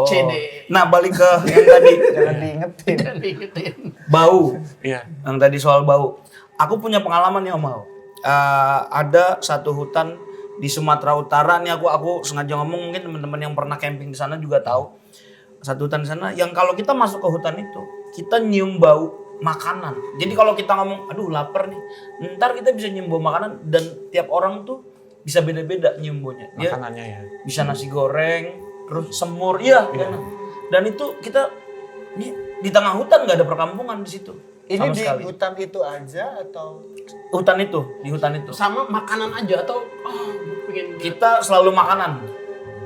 CD. Nah, balik ke yang tadi. Jangan diingetin. Bau. Iya. Yang tadi soal bau. Aku punya pengalaman ya, Om. Ada satu hutan di Sumatera Utara nih, aku sengaja ngomong, mungkin teman-teman yang pernah camping di sana juga tahu. Satu hutan di sana yang kalau kita masuk ke hutan itu, kita nyium bau makanan. Jadi kalau kita ngomong, aduh lapar nih, ntar kita bisa nyium bau makanan, dan tiap orang tuh bisa beda-beda nyium baunya. Dia Makanannya ya. bisa nasi goreng, terus semur, iya. Dan itu kita ini di tengah hutan, nggak ada perkampungan di situ. Ini Sama di sekali. hutan itu aja atau Di hutan itu. Sama makanan aja atau gue pengen Kita selalu makanan.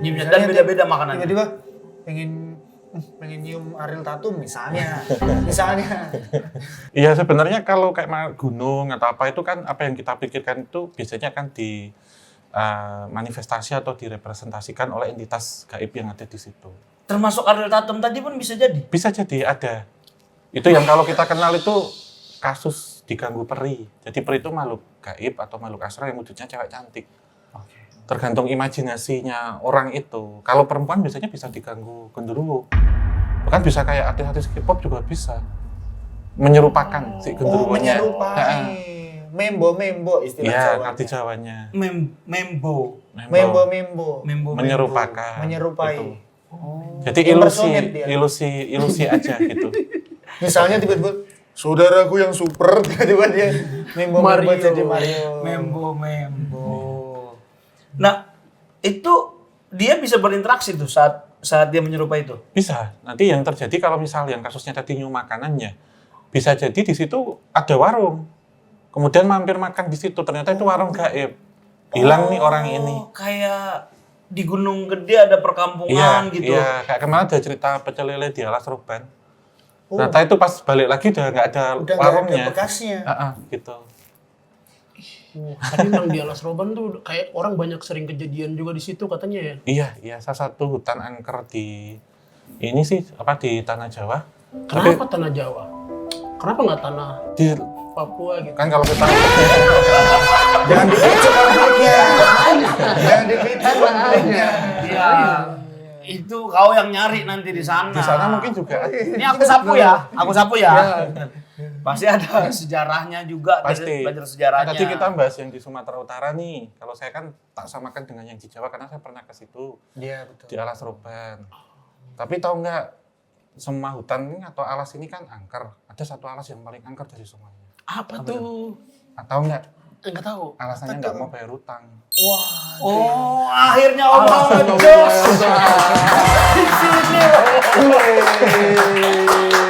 Nyiumnya dan beda-beda makanannya. tiba-tiba pengen nyium Ariel Tatum misalnya. Misalnya. Iya, sebenarnya kalau kayak gunung atau apa itu kan apa yang kita pikirkan itu biasanya kan di manifestasi atau direpresentasikan oleh entitas gaib yang ada di situ. Termasuk Ariel Tatum tadi pun bisa jadi. Bisa jadi ada. Itu yang kalau kita kenal itu kasus diganggu peri. Jadi peri itu makhluk gaib atau makhluk astral yang wujudnya cewek cantik. Tergantung imajinasinya orang itu. Kalau perempuan biasanya bisa diganggu genderuwo. Bahkan bisa kayak artis-artis K-pop juga bisa menyerupakan si genderuwonya. Menyerupai. Membo istilah Iya, Jawanya. arti Jawanya. Membo. Membo. Menyerupakan. Menyerupai. Gitu. Oh. Jadi Impersonate dia. ilusi aja gitu. Misalnya tiba-tiba saudaraku yang super, tiba-tiba dia Membo jadi Mario. Membo. Nah, itu dia bisa berinteraksi tuh saat dia menyerupai itu. Bisa. Nanti yang terjadi kalau misalnya yang kasusnya tadi nyium makanannya, bisa jadi di situ ada warung. Kemudian mampir makan di situ, ternyata itu warung gaib. Hilang nih orang ini. Kayak di Gunung Gede ada perkampungan gitu. Iya, kayak kemarin ada cerita pecel lele di Alas Roban. Ternyata itu pas balik lagi udah nggak ada Udah nggak warungnya. ada bekasnya. Gitu. Tapi memang di Alas Roban tuh kayak orang banyak sering kejadian juga di situ katanya ya. Iya, salah satu hutan angker di ini sih di Tanah Jawa. Kenapa tanah Jawa? Kenapa nggak tanah Di Papua gitu? kan kalau kita Jangan dipicu konfliknya. Jangan dipicu konfliknya. Iya. Itu kau yang nyari nanti di sana. di sana mungkin juga Ini aku sapu ya. Pasti ada sejarahnya juga. pasti. Belajar sejarahnya. Tadi kita bahas yang di Sumatera Utara nih. Kalau saya kan tak samakan dengan yang di Jawa karena saya pernah ke situ Iya, betul. di Alas Roban. Tapi tahu nggak, semua hutan ini atau alas ini kan angker. Ada satu alas yang paling angker dari semuanya. Apa tuh? Tahu nggak? Enggak tahu. Alasannya nggak mau bayar hutang. Wah. Oh, akhirnya Om ngejos. Di sini.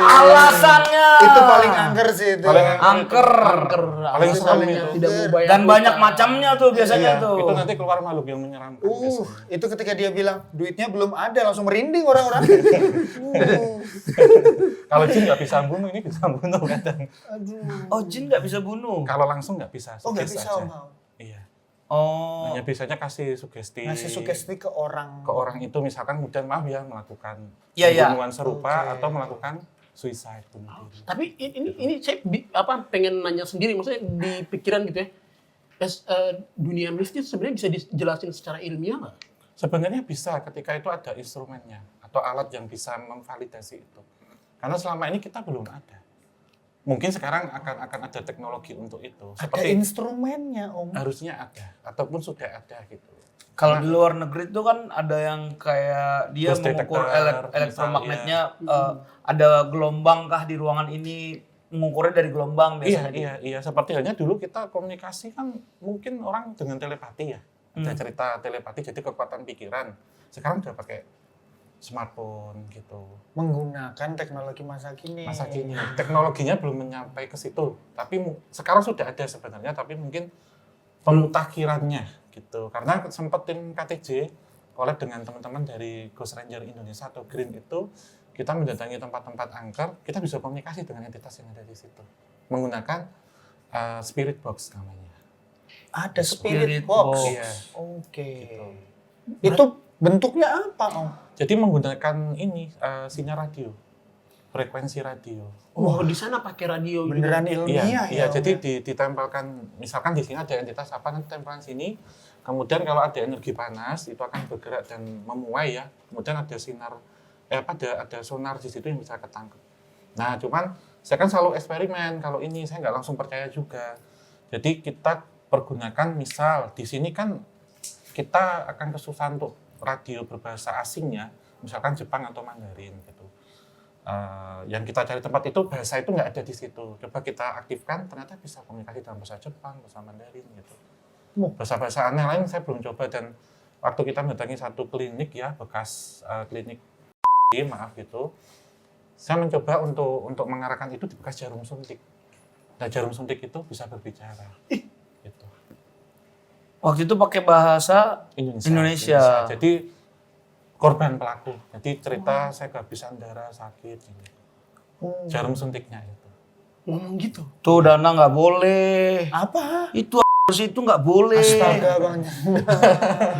Alasannya. Itu paling angker sih itu. Paling angker. Paling serem Alasannya itu. tidak mau bayar Dan banyak hutang. macamnya tuh biasanya Iya, tuh. itu nanti keluar makhluk yang menyeramkan. biasanya. Itu ketika dia bilang duitnya belum ada langsung merinding orang-orang. Kalau jin nggak bisa bunuh, ini bisa bunuh kadang. Oh, jin nggak bisa bunuh. Kalau langsung nggak bisa. Oh, nggak sugesti bisa aja. Om. Iya. Oh. Hanya biasanya kasih sugesti. Ngasih sugesti ke orang. Ke orang itu misalkan kemudian maaf ya melakukan Iya, iya. pembunuhan serupa Oke. atau melakukan suicide bunuh diri. Tapi ini saya pengen nanya sendiri, maksudnya di pikiran gitu ya. Dunia mistis sebenarnya bisa dijelasin secara ilmiah nggak? Sebenarnya bisa ketika itu ada instrumennya atau alat yang bisa memvalidasi itu. Karena selama ini kita belum ada. Mungkin sekarang akan ada teknologi untuk itu. Ada Seperti instrumennya, Om. harusnya ada ataupun sudah ada gitu. Kalau di luar negeri itu kan ada yang kayak dia Ghost mengukur detector, elektromagnetnya, ada gelombang kah di ruangan ini, mengukurnya dari gelombang biasanya. Iya. Seperti halnya dulu kita komunikasi kan mungkin orang dengan telepati ya. Ada cerita telepati, jadi kekuatan pikiran. Sekarang udah pakai smartphone gitu. Menggunakan teknologi masa kini. Masa kini teknologinya belum menyampai ke situ, tapi sekarang sudah ada sebenarnya, tapi mungkin pemutakhirannya gitu. Karena sempat tim KTJ collab dengan teman-teman dari Ghost Ranger Indonesia atau Green itu, kita mendatangi tempat-tempat angker, kita bisa komunikasi dengan entitas yang ada di situ menggunakan spirit box namanya. Ada Spirit spirit box. box. Iya. Oke. Gitu. Itu bentuknya apa, Om? Jadi menggunakan ini sinyal radio, frekuensi radio. Oh, di sana pakai radio juga. Beneran ilmiah Iya, ya. Om, jadi ya? ditempelkan, misalkan di sini ada entitas apa, nanti tempelan sini, kemudian kalau ada energi panas, itu akan bergerak dan memuai ya, kemudian ada sinar ada sonar di situ yang bisa ketangkep. Nah, cuman saya kan selalu eksperimen. Kalau ini saya nggak langsung percaya juga. Jadi kita pergunakan, misal di sini kan kita akan kesusahan untuk radio berbahasa asingnya, misalkan Jepang atau Mandarin gitu. Yang kita cari tempat itu bahasa itu nggak ada di situ. Coba kita aktifkan, ternyata bisa komunikasi dalam bahasa Jepang, bahasa Mandarin gitu. Bahasa-bahasa aneh lain saya belum coba, dan waktu kita mendatangi satu klinik ya, bekas klinik maaf gitu, saya mencoba untuk mengarahkan itu di bekas jarum suntik. Nah, jarum suntik itu bisa berbicara. Gitu. Waktu itu pakai bahasa Indonesia. Jadi korban pelaku. Jadi cerita saya kehabisan darah, sakit. Gitu. Jarum suntiknya itu. Ngomong gitu. Tuh Dana nggak boleh. Apa? Itu itu nggak boleh. Astaga Bang.